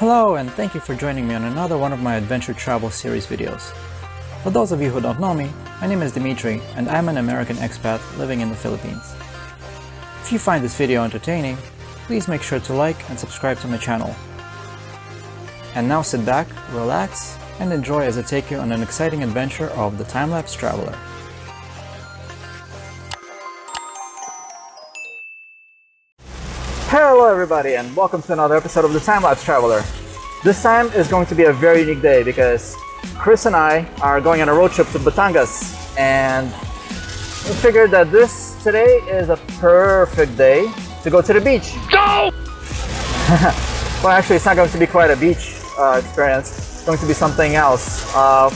Hello, and thank you for joining me on another one of my adventure travel series videos. For those of you who don't know me, my name is Dimitri and I'm an American expat living in the Philippines. If you find this video entertaining, please make sure to like and subscribe to my channel. And now sit back, relax, and enjoy as I take you on an exciting adventure of the time-lapse traveler. Hello everybody, and welcome to another episode of the Time-Lapse Traveler. This time is going to be a very unique day because Khrys and I are going on a road trip to Batangas, and we figured that today is a perfect day to go to the beach. Go! Well, actually, it's not going to be quite a beach experience. It's going to be something else.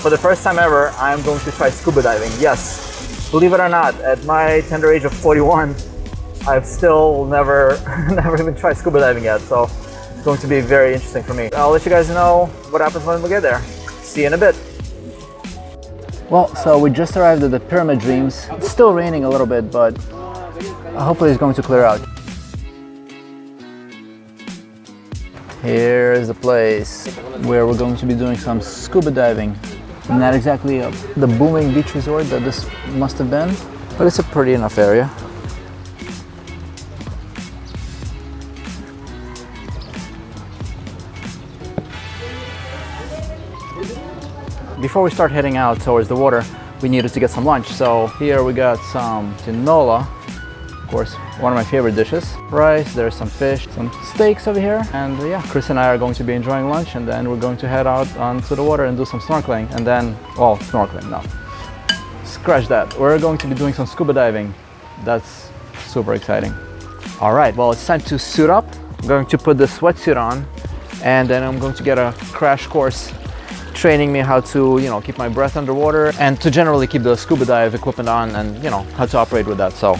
For the first time ever, I'm going to try scuba diving. Yes, believe it or not, at my tender age of 41, I've still never even tried scuba diving yet, so it's going to be very interesting for me. I'll let you guys know what happens when we get there. See you in a bit. Well, so we just arrived at the Pyramid Dreams. It's still raining a little bit, but hopefully it's going to clear out. Here's the place where we're going to be doing some scuba diving. Not exactly the booming beach resort that this must have been, but it's a pretty enough area. Before we start heading out towards the water, we needed to get some lunch. So here we got some tinola, of course, one of my favorite dishes. Rice, there's some fish, some steaks over here. And yeah, Khrys and I are going to be enjoying lunch, and then we're going to head out onto the water and do some snorkeling. And then, well, snorkeling, no. Scratch that. We're going to be doing some scuba diving. That's super exciting. All right, well, it's time to suit up. I'm going to put the sweatsuit on, and then I'm going to get a crash course training me how to, keep my breath underwater and to generally keep the scuba dive equipment on and, how to operate with that. So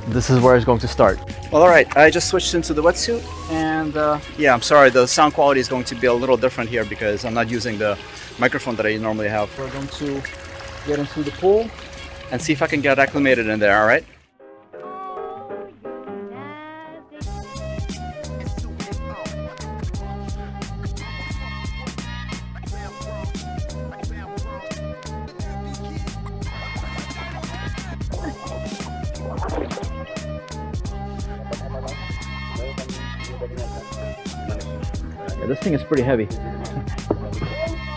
this is where it's going to start. Well, all right, I just switched into the wetsuit, and yeah, I'm sorry, the sound quality is going to be a little different here because I'm not using the microphone that I normally have. We're going to get into the pool and see if I can get acclimated in there, all right? Yeah, this thing is pretty heavy.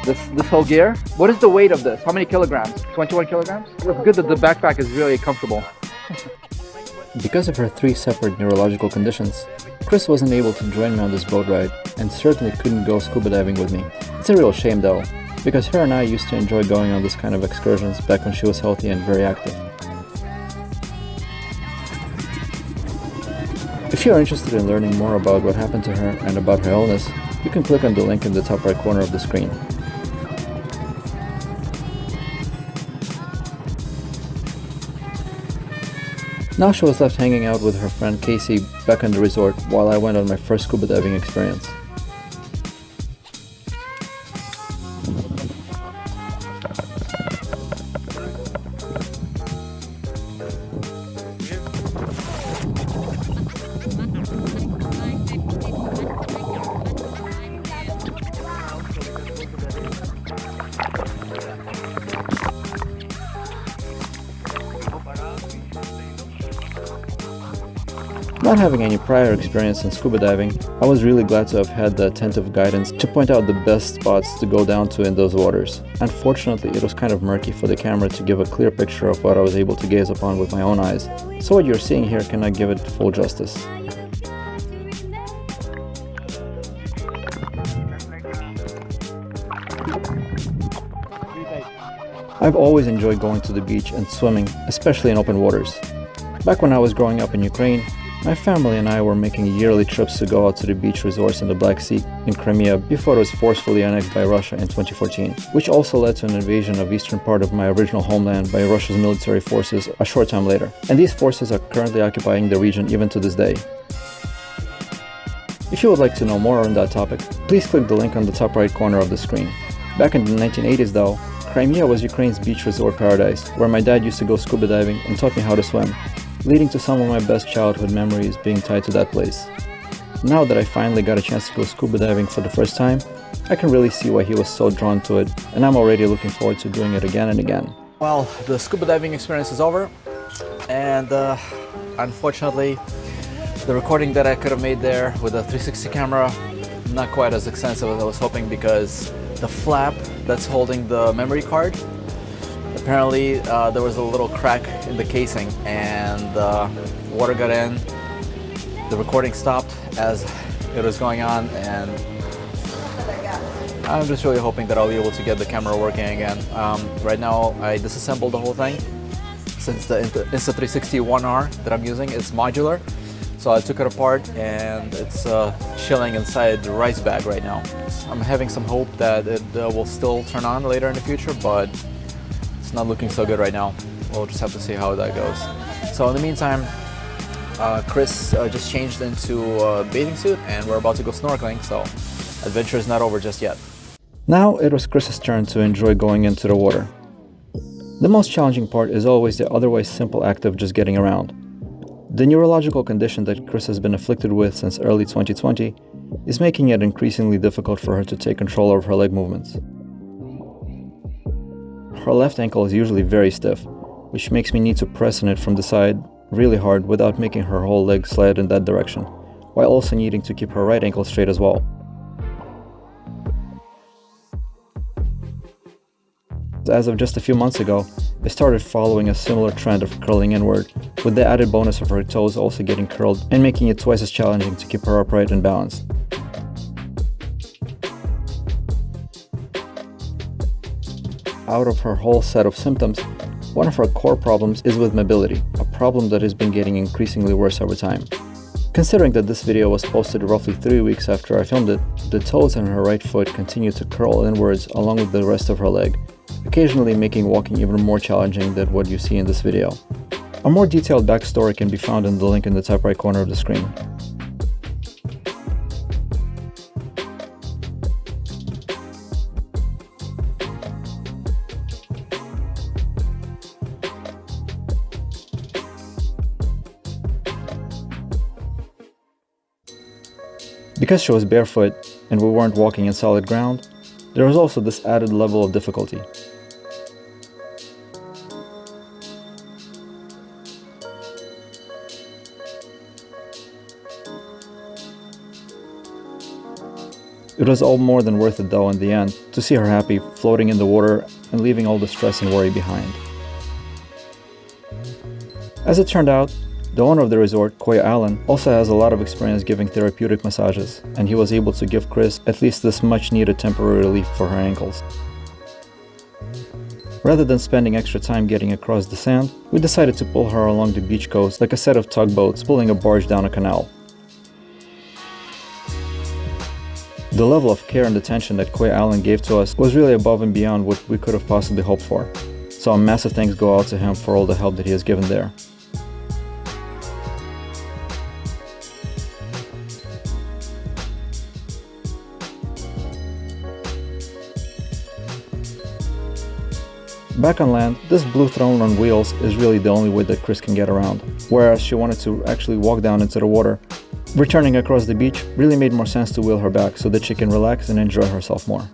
This whole gear. What is the weight of this? How many kilograms? 21 kilograms? It's good that the backpack is really comfortable. Because of her 3 separate neurological conditions, Khrys wasn't able to join me on this boat ride and certainly couldn't go scuba diving with me. It's a real shame though, because her and I used to enjoy going on this kind of excursions back when she was healthy and very active. If you are interested in learning more about what happened to her and about her illness, you can click on the link in the top right corner of the screen. Now she was left hanging out with her friend Casey back in the resort while I went on my first scuba diving experience. Not having any prior experience in scuba diving, I was really glad to have had the attentive guidance to point out the best spots to go down to in those waters. Unfortunately, it was kind of murky for the camera to give a clear picture of what I was able to gaze upon with my own eyes, so what you're seeing here cannot give it full justice. I've always enjoyed going to the beach and swimming, especially in open waters. Back when I was growing up in Ukraine, my family and I were making yearly trips to go out to the beach resorts in the Black Sea in Crimea before it was forcefully annexed by Russia in 2014, which also led to an invasion of eastern part of my original homeland by Russia's military forces a short time later. And these forces are currently occupying the region even to this day. If you would like to know more on that topic, please click the link on the top right corner of the screen. Back in the 1980s though, Crimea was Ukraine's beach resort paradise, where my dad used to go scuba diving and taught me how to swim, leading to some of my best childhood memories being tied to that place. Now that I finally got a chance to go scuba diving for the first time, I can really see why he was so drawn to it, and I'm already looking forward to doing it again and again. Well, the scuba diving experience is over, and unfortunately, the recording that I could have made there with a 360 camera, not quite as extensive as I was hoping, because the flap that's holding the memory card, apparently there was a little crack in the casing, and water got in. The recording stopped as it was going on, and I'm just really hoping that I'll be able to get the camera working again. Right now I disassembled the whole thing, since the Insta360 1R that I'm using is modular. So I took it apart and it's chilling inside the rice bag right now. I'm having some hope that it will still turn on later in the future, but it's not looking so good right now. We'll just have to see how that goes. So in the meantime, Khrys just changed into a bathing suit and we're about to go snorkeling, so adventure is not over just yet. Now it was Khrys's turn to enjoy going into the water. The most challenging part is always the otherwise simple act of just getting around. The neurological condition that Khrys has been afflicted with since early 2020 is making it increasingly difficult for her to take control of her leg movements. Her left ankle is usually very stiff, which makes me need to press on it from the side really hard without making her whole leg slide in that direction, while also needing to keep her right ankle straight as well. As of just a few months ago, I started following a similar trend of curling inward, with the added bonus of her toes also getting curled and making it twice as challenging to keep her upright and balanced. Out of her whole set of symptoms, one of her core problems is with mobility, a problem that has been getting increasingly worse over time. Considering that this video was posted roughly 3 weeks after I filmed it, the toes on her right foot continue to curl inwards along with the rest of her leg, occasionally making walking even more challenging than what you see in this video. A more detailed backstory can be found in the link in the top right corner of the screen. Because she was barefoot and we weren't walking in solid ground, there was also this added level of difficulty. It was all more than worth it though in the end, to see her happy, floating in the water and leaving all the stress and worry behind. As it turned out, the owner of the resort, Alan, also has a lot of experience giving therapeutic massages, and he was able to give Khrys at least this much needed temporary relief for her ankles. Rather than spending extra time getting across the sand, we decided to pull her along the beach coast like a set of tugboats pulling a barge down a canal. The level of care and attention that Alan gave to us was really above and beyond what we could have possibly hoped for, so a massive thanks go out to him for all the help that he has given there. Back on land, this blue throne on wheels is really the only way that Khrys can get around, whereas she wanted to actually walk down into the water. Returning across the beach really made more sense to wheel her back so that she can relax and enjoy herself more.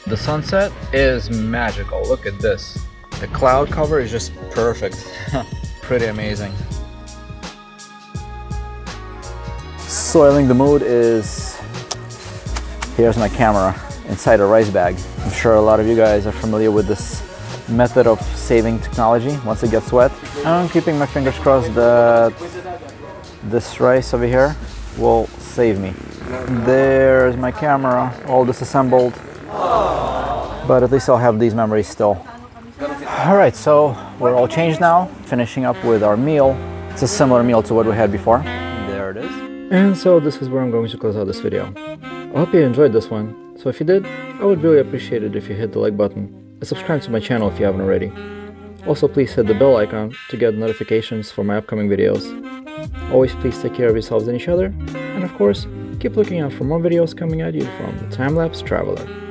The sunset is magical. Look at this. The cloud cover is just perfect. Pretty amazing. Soiling the mood is, here's my camera inside a rice bag. I'm sure a lot of you guys are familiar with this method of saving technology once it gets wet. I'm keeping my fingers crossed that this rice over here will save me. There's my camera, all disassembled. But at least I'll have these memories still. Alright, so we're all changed now, finishing up with our meal. It's a similar meal to what we had before. There it is. And so this is where I'm going to close out this video. I hope you enjoyed this one. So if you did, I would really appreciate it if you hit the like button and subscribe to my channel if you haven't already. Also, please hit the bell icon to get notifications for my upcoming videos. Always please take care of yourselves and each other, and of course, keep looking out for more videos coming at you from the Time-Lapse Traveler.